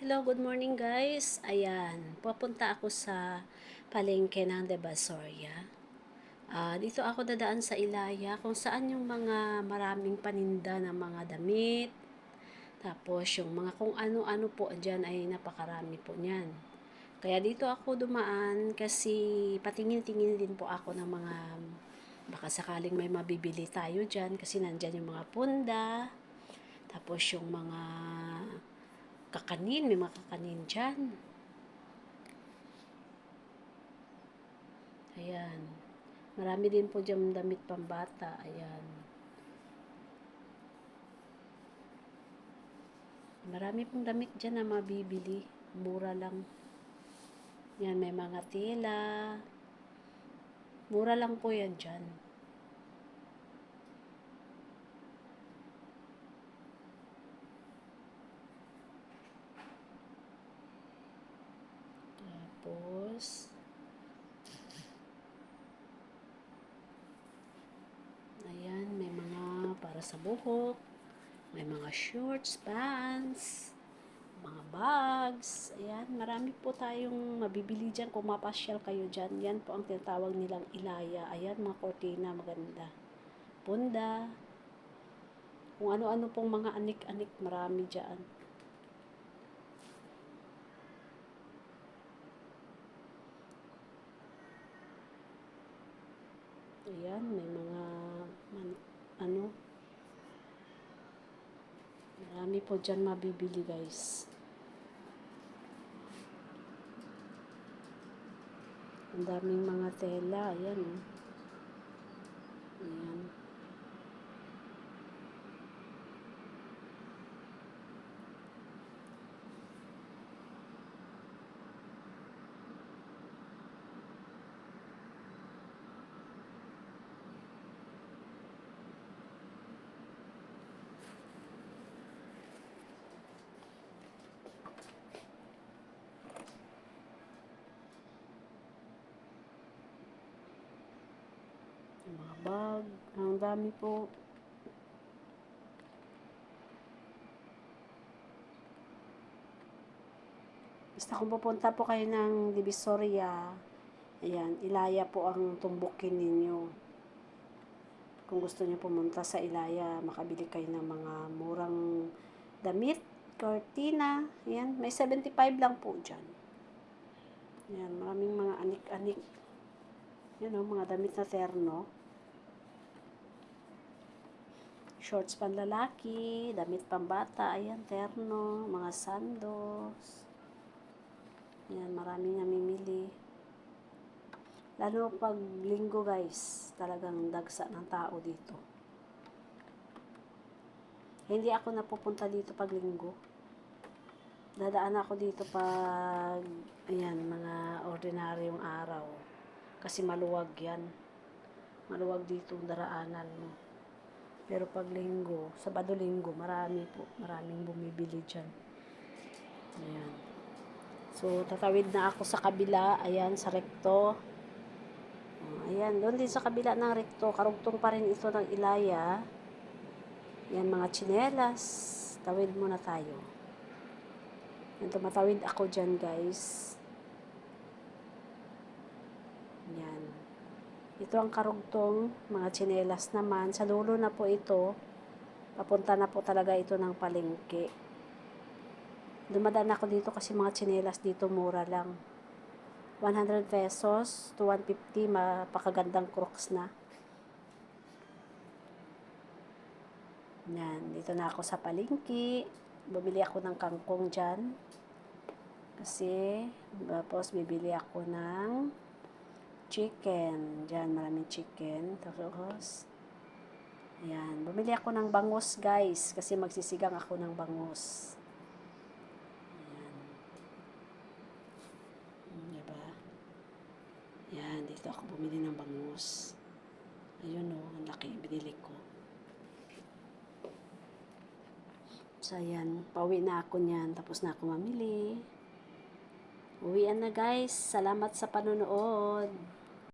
Hello, good morning guys. Ayan, pupunta ako sa palengke ng Divisoria. Dito ako dadaan sa Ilaya kung saan yung mga maraming paninda ng mga damit. Tapos yung mga kung ano-ano po dyan ay napakarami po niyan. Kaya dito ako dumaan kasi patingin-tingin din po ako ng mga baka sakaling may mabibili tayo dyan kasi nandyan yung mga punda. Tapos yung mga kakanin, may mga kakanin dyan. Ayan. Marami din po dyan damit pambata. Ayan. Marami pong damit dyan na mabibili. Mura lang. Yan, may mga tela. Mura lang po yan dyan. Tapos, ayan, may mga para sa buhok. May mga shorts, pants, mga bags. Ayan, marami po tayong mabibili dyan kung mapasyal kayo dyan. Yan po ang tinatawag nilang Ilaya. Ayan, mga kortina, maganda. Punda. Kung ano-ano pong mga anik-anik, marami dyan. Ayan, may mga ano, marami po dyan mabibili guys. Ang daming mga tela, ayan oh. Ayan. Mga bag, ang dami po. Basta kung pupunta po kayo ng Divisoria, ayan, Ilaya po ang tumbukin ninyo. Kung gusto niyo pumunta sa Ilaya, makabili kayo ng mga murang damit, cortina, ayan, may 75 lang po dyan. Ayan, maraming mga anik-anik. Yan o, mga damit na terno. Shorts panlalaki, damit pambata, ayan, terno, mga sandos. Ayan, maraming namimili. Lalo pag linggo guys, talagang dagsa ng tao dito. Hindi ako napupunta dito pag linggo. Dadaan ako dito pag, ayan, mga ordinaryong araw. Kasi maluwag yan. Maluwag dito daraanan mo. Pero pag linggo, Sabado-Linggo, maraming bumibili dyan. Ayan. So, tatawid na ako sa kabila, ayan, sa rekto. Ayan, doon din sa kabila ng rekto, karugtong pa rin ito ng Ilaya. Ayan, mga tsinelas. Tawid muna tayo. Ayan, tumatawid ako dyan, guys. Ayan. Ito ang karugtong, mga tsinelas naman. Sa dulo na po ito. Papunta na po talaga ito ng palengke. Dumadaan ako dito kasi mga tsinelas dito mura lang. 100 pesos to 150, mapakagandang Crocs na. Yan, dito na ako sa palengke. Bumili ako ng kangkong dyan. Kasi, tapos bibili ako ng chicken. Dyan, maraming chicken. Tapos, ayan, bumili ako ng bangus guys. Kasi magsisigang ako ng bangus. Diba? Yan, dito ako bumili ng bangus. Ayun o, ang laki, binili ko. So, ayan, pauwi na ako niyan. Tapos na ako mamili. Uwian na guys. Salamat sa panonood.